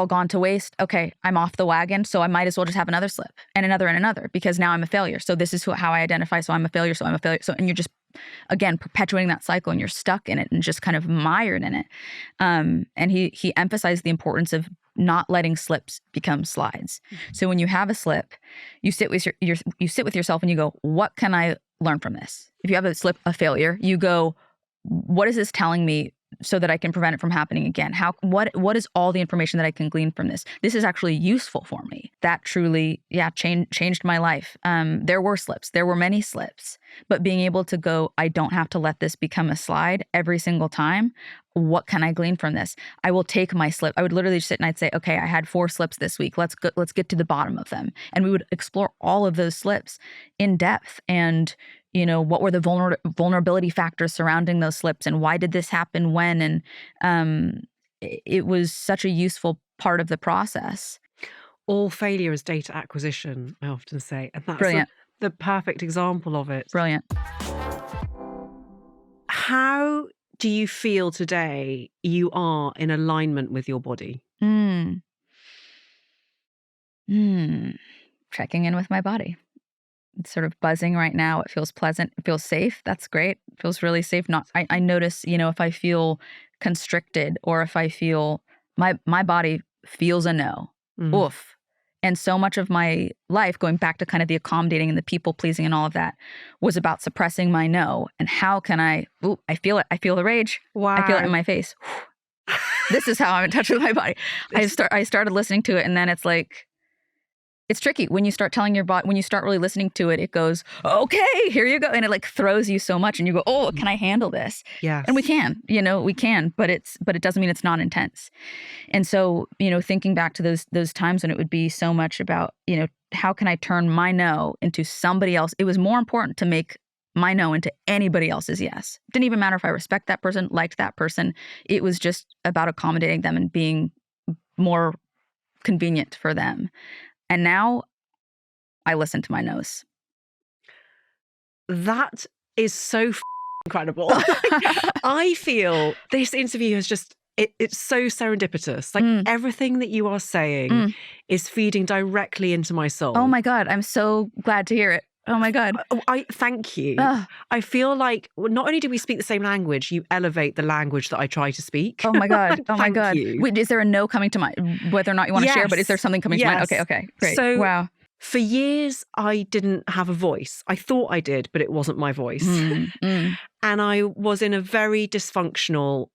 [SPEAKER 1] gone to waste. Okay, I'm off the wagon, so I might as well just have another slip, and another, because now I'm a failure. So this is how I identify. So I'm a failure. So I'm a failure. So, and you're just, again, perpetuating that cycle, and you're stuck in it and just kind of mired in it. And he emphasized the importance of not letting slips become slides. So when you have a slip, you sit with you sit with yourself and you go, what can I learn from this? If you have a slip, a failure, you go, what is this telling me, so that I can prevent it from happening again? What is all the information that I can glean from this? This is actually useful for me. That truly, changed my life. There were slips. There were many slips. But being able to go, I don't have to let this become a slide every single time. What can I glean from this? I will take my slip. I would literally sit and I'd say, okay, I had 4 slips this week. Let's get to the bottom of them. And we would explore all of those slips in depth, and what were the vulnerability factors surrounding those slips, and why did this happen when? And it was such a useful part of the process.
[SPEAKER 2] All failure is data acquisition, I often say. And that's
[SPEAKER 1] Brilliant.
[SPEAKER 2] The perfect example of it.
[SPEAKER 1] Brilliant.
[SPEAKER 2] How do you feel today you are in alignment with your body?
[SPEAKER 1] Checking in with my body. It's sort of buzzing right now. It feels pleasant. It feels safe. That's great. It feels really safe. Not I notice, if I feel constricted or if I feel my body feels a no.
[SPEAKER 2] Mm.
[SPEAKER 1] Oof. And so much of my life, going back to kind of the accommodating and the people pleasing and all of that, was about suppressing my no. And how can I feel it. I feel the rage. I feel it in
[SPEAKER 2] Wow.
[SPEAKER 1] my face. This is how I'm in touch with my body. I started listening to it, and then it's like, it's tricky when you start telling your body, when you start really listening to it, it goes, okay, here you go. And it like throws you so much and you go, oh, can I handle this?
[SPEAKER 2] Yes.
[SPEAKER 1] And we can, but it doesn't mean it's not intense. And so, thinking back to those times when it would be so much about, how can I turn my no into somebody else? It was more important to make my no into anybody else's yes. It didn't even matter if I respect that person, liked that person. It was just about accommodating them and being more convenient for them. And now I listen to my nose.
[SPEAKER 2] That is so incredible. I feel this interview has just, it's so serendipitous. Like everything that you are saying is feeding directly into my soul.
[SPEAKER 1] Oh my God. I'm so glad to hear it. Oh my God.
[SPEAKER 2] I thank you. I feel like not only do we speak the same language, you elevate the language that I try to speak.
[SPEAKER 1] Oh my God. Oh my God.
[SPEAKER 2] You.
[SPEAKER 1] Wait, is there a no coming to mind? Whether or not you want to share, but is there something coming to mind? Okay. Great.
[SPEAKER 2] So,
[SPEAKER 1] wow.
[SPEAKER 2] For years, I didn't have a voice. I thought I did, but it wasn't my voice. And I was in a very dysfunctional,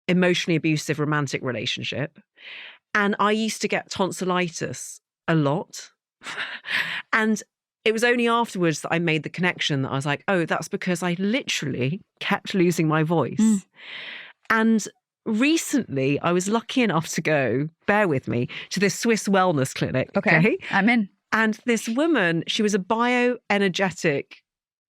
[SPEAKER 2] emotionally abusive romantic relationship. And I used to get tonsillitis a lot. And it was only afterwards that I made the connection that I was like, oh, that's because I literally kept losing my voice. And recently, I was lucky enough to go, bear with me, to this Swiss wellness clinic.
[SPEAKER 1] Okay. I'm in.
[SPEAKER 2] And this woman, she was a bioenergetic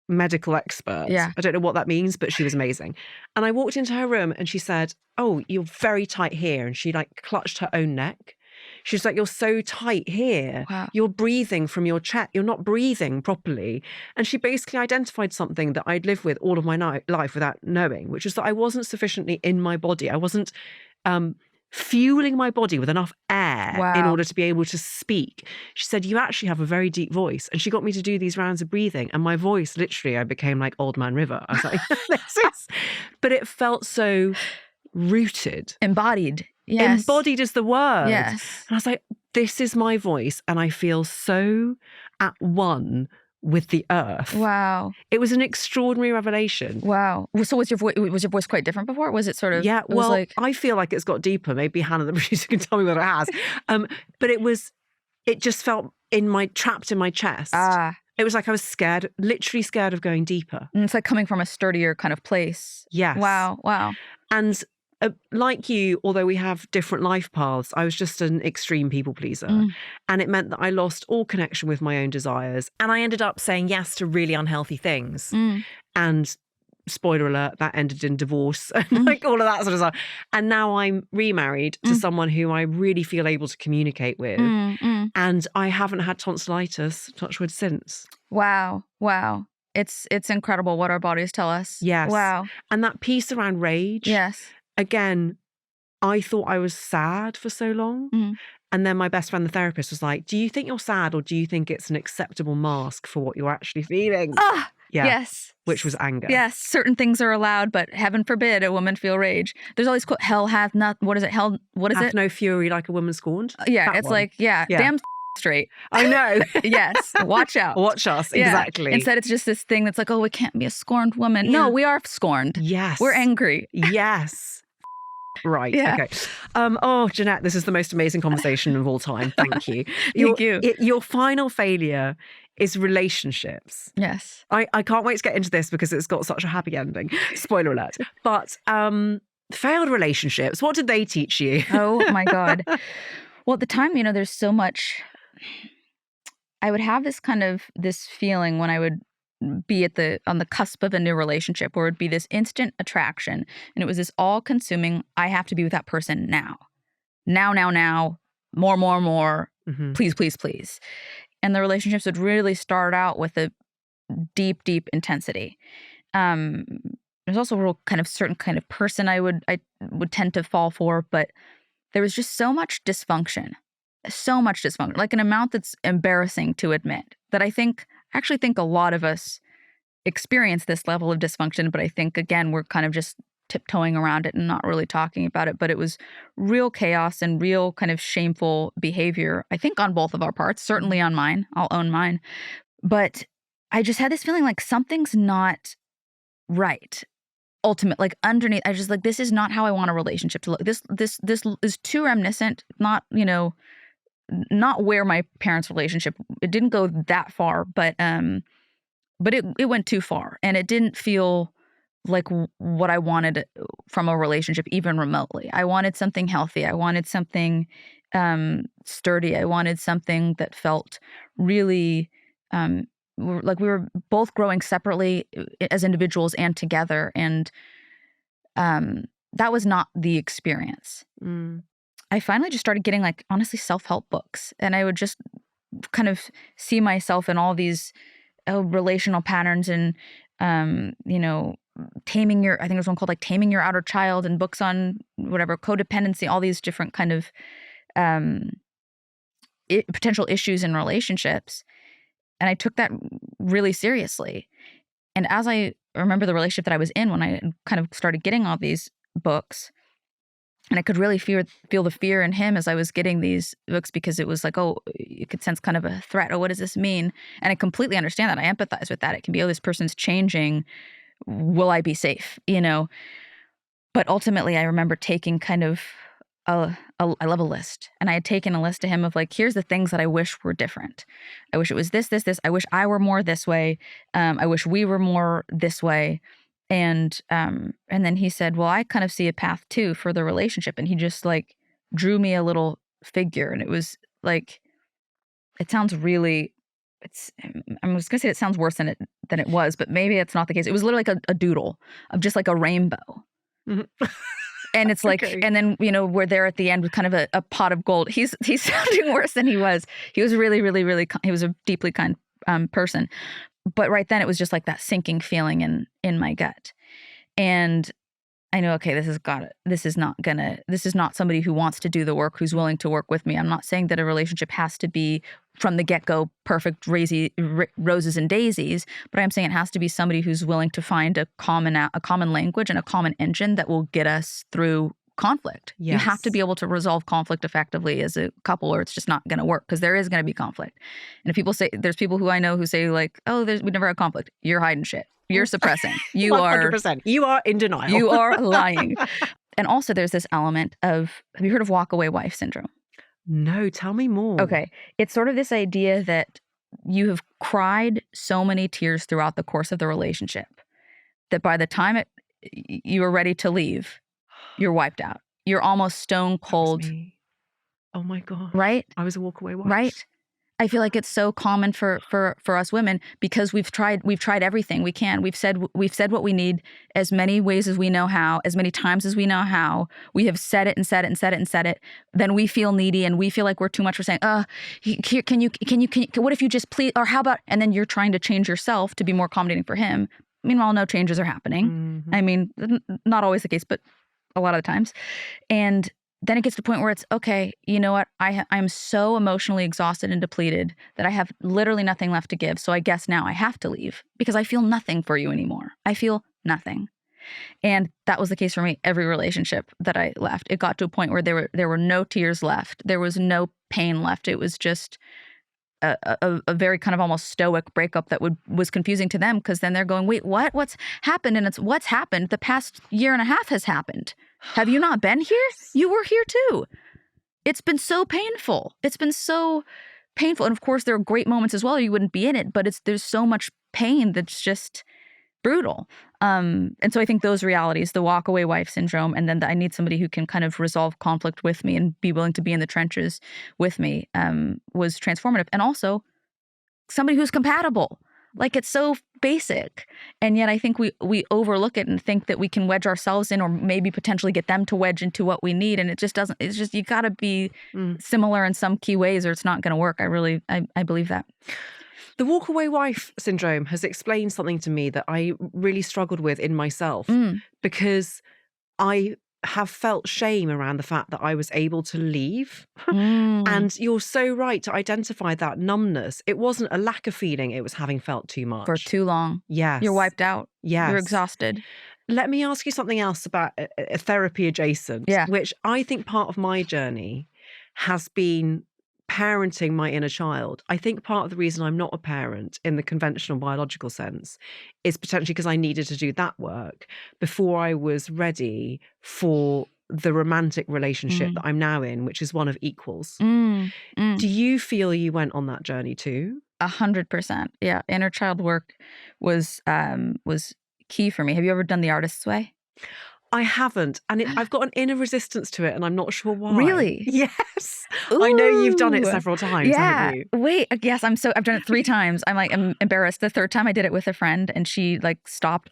[SPEAKER 2] medical expert.
[SPEAKER 1] Yeah.
[SPEAKER 2] I don't know what that means, but she was amazing. And I walked into her room and she said, oh, you're very tight here. And she like clutched her own neck. She was like, you're so tight here.
[SPEAKER 1] Wow.
[SPEAKER 2] You're breathing from your chest. You're not breathing properly. And she basically identified something that I'd lived with all of my life without knowing, which is that I wasn't sufficiently in my body. I wasn't fueling my body with enough air in order to be able to speak. She said, you actually have a very deep voice. And she got me to do these rounds of breathing. And my voice, literally, I became like Old Man River. I was like, this is... But it felt so rooted.
[SPEAKER 1] Embodied. Yes.
[SPEAKER 2] Embodied is the word.
[SPEAKER 1] Yes.
[SPEAKER 2] And I was like, this is my voice. And I feel so at one with the earth.
[SPEAKER 1] Wow.
[SPEAKER 2] It was an extraordinary revelation.
[SPEAKER 1] Wow. So was your voice quite different before? Was it sort of...
[SPEAKER 2] Yeah, well, I feel like it's got deeper. Maybe Hannah, the producer, can tell me what it has. But it just felt trapped in my chest. It was like I was scared, literally scared of going deeper.
[SPEAKER 1] And it's like coming from a sturdier kind of place.
[SPEAKER 2] Yes.
[SPEAKER 1] Wow.
[SPEAKER 2] And like you, although we have different life paths, I was just an extreme people pleaser. And it meant that I lost all connection with my own desires. And I ended up saying yes to really unhealthy things. And spoiler alert, that ended in divorce and like all of that sort of stuff. And now I'm remarried to someone who I really feel able to communicate with. And I haven't had tonsillitis, touch wood, since.
[SPEAKER 1] Wow. It's incredible what our bodies tell us.
[SPEAKER 2] Yes.
[SPEAKER 1] Wow.
[SPEAKER 2] And that piece around rage.
[SPEAKER 1] Yes.
[SPEAKER 2] Again, I thought I was sad for so long. And then my best friend, the therapist, was like, do you think you're sad or do you think it's an acceptable mask for what you're actually feeling? Yeah.
[SPEAKER 1] Yes.
[SPEAKER 2] Which was anger.
[SPEAKER 1] Yes. Certain things are allowed, but heaven forbid a woman feel rage. There's all these quote, hell hath not, what is it? Hell, what is
[SPEAKER 2] hath
[SPEAKER 1] it?
[SPEAKER 2] no fury like a woman scorned.
[SPEAKER 1] Yeah.
[SPEAKER 2] That
[SPEAKER 1] It's
[SPEAKER 2] one.
[SPEAKER 1] like, damn straight.
[SPEAKER 2] I know.
[SPEAKER 1] Yes. Watch out.
[SPEAKER 2] Watch us. Exactly.
[SPEAKER 1] Instead, it's just this thing that's like, oh, we can't be a scorned woman. No, we are scorned.
[SPEAKER 2] Yes.
[SPEAKER 1] We're angry.
[SPEAKER 2] Yes. Right.
[SPEAKER 1] Yeah.
[SPEAKER 2] Okay. Jennette, this is the most amazing conversation of all time. Thank you.
[SPEAKER 1] Thank you.
[SPEAKER 2] Your final failure is relationships.
[SPEAKER 1] Yes.
[SPEAKER 2] I can't wait to get into this because it's got such a happy ending. Spoiler alert. But failed relationships, what did they teach you?
[SPEAKER 1] Oh my God. Well, at the time, there's so much. I would have this feeling when I would be on the cusp of a new relationship where it would be this instant attraction. And it was this all consuming, I have to be with that person now. Now. More. Please. And the relationships would really start out with a deep intensity. There's also a real kind of certain kind of person I would tend to fall for, but there was just so much dysfunction so much dysfunction, like an amount that's embarrassing to admit, that I actually think a lot of us experience this level of dysfunction. But I think, again, we're kind of just tiptoeing around it and not really talking about it. But it was real chaos and real kind of shameful behavior, I think, on both of our parts, certainly on mine. I'll own mine. But I just had this feeling like something's not right. Ultimate, like underneath, I just like, this is not how I want a relationship to look. This is too reminiscent, not, not where my parents' relationship, it didn't go that far, but it went too far, and it didn't feel like what I wanted from a relationship, even remotely. I wanted something healthy. I wanted something sturdy. I wanted something that felt really like we were both growing separately as individuals and together, and that was not the experience. I finally just started getting, like, honestly, self-help books, and I would just kind of see myself in all these relational patterns, and taming your, I think there's one called like Taming Your Outer Child, and books on whatever codependency, all these different kind of potential issues in relationships. And I took that really seriously. And as I remember the relationship that I was in when I kind of started getting all these books, and I could really feel the fear in him as I was getting these books, because it was like, oh, you could sense kind of a threat. Oh, what does this mean? And I completely understand that. I empathize with that. It can be, oh, this person's changing. Will I be safe? But ultimately, I remember taking kind of I love a list. And I had taken a list to him of like, here's the things that I wish were different. I wish it was this, this, this. I wish I were more this way. I wish we were more this way. And then he said, well, I kind of see a path too for the relationship. And he just like drew me a little figure. And it was like, it sounds really, I was gonna say it sounds worse than it was, but maybe it's not the case. It was literally like a doodle of just like a rainbow. And it's like,
[SPEAKER 2] Okay.
[SPEAKER 1] and then, we're there at the end with kind of a pot of gold. He's sounding worse than he was. He was really, really, really, he was a deeply kind person. But right then it was just like that sinking feeling in my gut. And I know, okay, this is not somebody who wants to do the work, who's willing to work with me. I'm not saying that a relationship has to be from the get-go perfect, roses and daisies, but I'm saying it has to be somebody who's willing to find a common language and a common engine that will get us through conflict.
[SPEAKER 2] Yes.
[SPEAKER 1] You have to be able to resolve conflict effectively as a couple, or it's just not going to work, because there is going to be conflict. And if people say, there's people who I know who say like, oh, we never had conflict. You're hiding shit. You're suppressing. You
[SPEAKER 2] 100%. You are in denial.
[SPEAKER 1] You are lying. And also there's this element of, have you heard of walk-away wife syndrome?
[SPEAKER 2] No, tell me more.
[SPEAKER 1] Okay. It's sort of this idea that you have cried so many tears throughout the course of the relationship that by the time you are ready to leave, you're wiped out. You're almost stone cold.
[SPEAKER 2] That was me. Oh my God.
[SPEAKER 1] Right?
[SPEAKER 2] I was a walk-away wife.
[SPEAKER 1] Right? I feel like it's so common for us women, because we've tried everything we can. We've said what we need as many ways as we know how, as many times as we know how. We have said it and said it and said it and said it. Then we feel needy and we feel like we're too much. We're saying, here, can you, what if you just please, or how about, and then you're trying to change yourself to be more accommodating for him. Meanwhile, no changes are happening.
[SPEAKER 2] Mm-hmm.
[SPEAKER 1] I mean, not always the case, but a lot of the times. And then it gets to the point where it's, okay, you know what? I'm so emotionally exhausted and depleted that I have literally nothing left to give. So I guess now I have to leave, because I feel nothing for you anymore. I feel nothing. And that was the case for me. Every relationship that I left, it got to a point where there were no tears left. There was no pain left. It was just a very kind of almost stoic breakup that was confusing to them, because then they're going, wait, what's happened? And it's, what's happened? The past year and a half has happened. Have you not been here? You were here too. It's been so painful. It's been so painful. And of course, there are great moments as well. You wouldn't be in it, but there's so much pain that's just brutal. And so I think those realities, the walk-away wife syndrome, and then I need somebody who can kind of resolve conflict with me and be willing to be in the trenches with me, was transformative. And also somebody who's compatible. Like, it's so basic. And yet I think we overlook it and think that we can wedge ourselves in, or maybe potentially get them to wedge into what we need. And it just doesn't. It's just, you got to be similar in some key ways, or it's not going to work. I believe that.
[SPEAKER 2] The walk-away wife syndrome has explained something to me that I really struggled with in myself, because I have felt shame around the fact that I was able to leave.
[SPEAKER 1] Mm,
[SPEAKER 2] And you're so right to identify that numbness. It wasn't a lack of feeling, it was having felt too
[SPEAKER 1] for
[SPEAKER 2] much.
[SPEAKER 1] too long. You're
[SPEAKER 2] Yes.
[SPEAKER 1] wiped out. You're
[SPEAKER 2] Yes.
[SPEAKER 1] exhausted.
[SPEAKER 2] Let me ask you something else about a therapy adjacent,
[SPEAKER 1] Yeah.
[SPEAKER 2] which I think part of my journey has been parenting my inner child. I think part of the reason I'm not a parent in the conventional biological sense is potentially because I needed to do that work before I was ready for the romantic relationship
[SPEAKER 1] Mm,
[SPEAKER 2] that I'm now in, which is one of equals.
[SPEAKER 1] mm,
[SPEAKER 2] Do
[SPEAKER 1] mm.
[SPEAKER 2] you feel you went on that journey too?
[SPEAKER 1] 100%. Yeah. Inner child work was key for me. Have you ever done the artist's way?
[SPEAKER 2] I haven't, and I've got an inner resistance to it, and I'm not sure why.
[SPEAKER 1] Really?
[SPEAKER 2] Yes. I know you've done it
[SPEAKER 1] Ooh.
[SPEAKER 2] several times, haven't
[SPEAKER 1] Yeah.
[SPEAKER 2] you?
[SPEAKER 1] Wait, yes, I've done it 3 times. I'm embarrassed. The 3rd time I did it with a friend and she like stopped,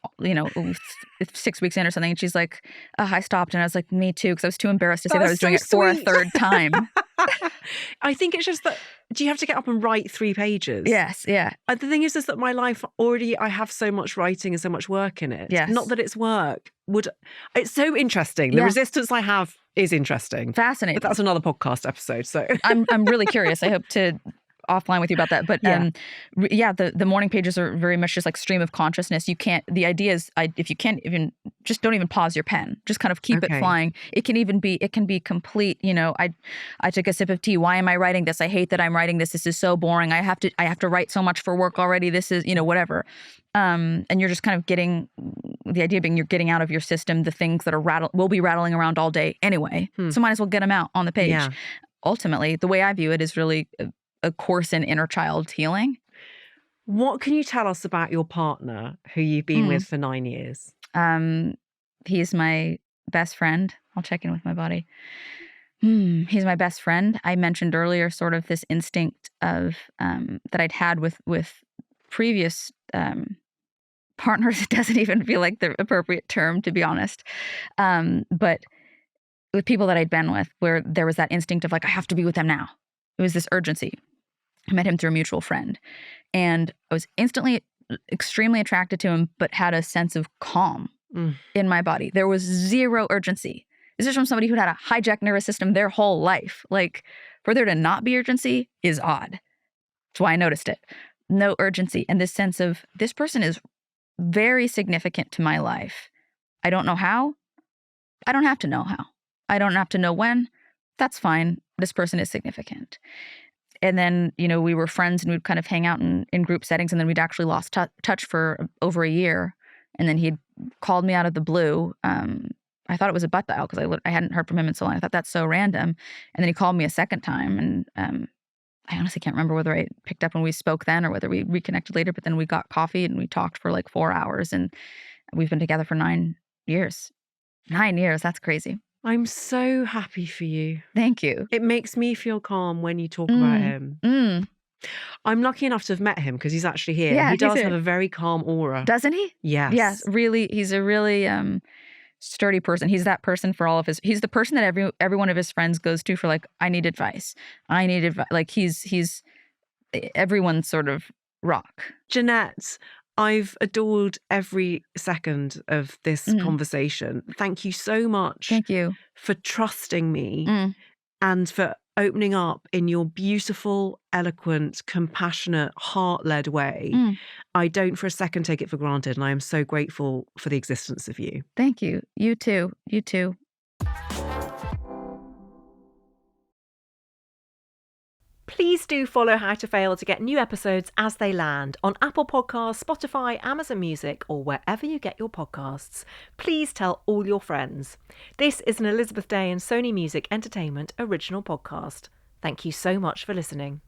[SPEAKER 1] 6 weeks in or something. And she's like, I stopped. And I was like, me too. Cause I was too embarrassed to say that I
[SPEAKER 2] That's
[SPEAKER 1] was doing
[SPEAKER 2] so
[SPEAKER 1] it for a
[SPEAKER 2] sweet.
[SPEAKER 1] 3rd time.
[SPEAKER 2] I think it's just that, do you have to get up and write 3 pages?
[SPEAKER 1] Yes. Yeah.
[SPEAKER 2] The thing is that my life already, I have so much writing and so much work in it. Not
[SPEAKER 1] Yes.
[SPEAKER 2] that it's work. It's so interesting. The
[SPEAKER 1] Yeah.
[SPEAKER 2] resistance I have is interesting. But
[SPEAKER 1] Fascinating.
[SPEAKER 2] that's another podcast episode. So
[SPEAKER 1] I'm really curious. I hope to offline with you about that. But
[SPEAKER 2] Yeah.
[SPEAKER 1] the morning pages are very much just like stream of consciousness. You can't. The idea is, if you can't even just don't even pause your pen. Just kind of keep it
[SPEAKER 2] Okay.
[SPEAKER 1] flying. It can be complete. I took a sip of tea. Why am I writing this? I hate that I'm writing this. This is so boring. I have to write so much for work already. This is whatever. And you're just kind of getting, the idea being you're getting out of your system the things that will be rattling around all day anyway. So might as well get them out on the page.
[SPEAKER 2] Yeah.
[SPEAKER 1] Ultimately, the way I view it is really a course in inner child healing.
[SPEAKER 2] What can you tell us about your partner who you've been with for 9 years?
[SPEAKER 1] He's my best friend. I'll check in with my body. He's my best friend. I mentioned earlier sort of this instinct of that I'd had with previous partners. It doesn't even feel like the appropriate term, to be honest. But with people that I'd been with, where there was that instinct of like, I have to be with them now. It was this urgency. I met him through a mutual friend, and I was instantly extremely attracted to him, but had a sense of calm in my body. There was zero urgency. This is from somebody who'd had a hijacked nervous system their whole life. Like, for there to not be urgency is odd. That's why I noticed it. No urgency. And this sense of, this person is very significant to my life. I don't know how. I don't have to know how. I don't have to know when. That's fine. This person is significant. And then, we were friends and we'd kind of hang out in group settings, and then we'd actually lost touch for over a year. And then he'd called me out of the blue. I thought it was a butt dial because I hadn't heard from him in so long. I thought that's so random. And then he called me a second time, and I honestly can't remember whether I picked up when we spoke then or whether we reconnected later. But then we got coffee and we talked for like 4 hours, and we've been together for 9 years. 9 years. That's crazy.
[SPEAKER 2] I'm so happy for you.
[SPEAKER 1] Thank you.
[SPEAKER 2] It makes me feel calm when you talk about him. I'm lucky enough to have met him because he's actually here.
[SPEAKER 1] Yeah,
[SPEAKER 2] He
[SPEAKER 1] he's
[SPEAKER 2] does
[SPEAKER 1] here.
[SPEAKER 2] have a very calm aura.
[SPEAKER 1] Doesn't he?
[SPEAKER 2] Yes.
[SPEAKER 1] Yes, really. He's a really sturdy person. He's that person for all of he's the person that every one of his friends goes to for like, I need advice. I need advice. Like he's everyone's sort of rock.
[SPEAKER 2] Jennette, I've adored every second of this conversation. Thank you so much.
[SPEAKER 1] Thank you
[SPEAKER 2] for trusting me and for opening up in your beautiful, eloquent, compassionate, heart-led way. I don't for a second take it for granted, and I am so grateful for the existence of you.
[SPEAKER 1] Thank you. You too. You too.
[SPEAKER 2] Please do follow How to Fail to get new episodes as they land on Apple Podcasts, Spotify, Amazon Music, or wherever you get your podcasts. Please tell all your friends. This is an Elizabeth Day and Sony Music Entertainment original podcast. Thank you so much for listening.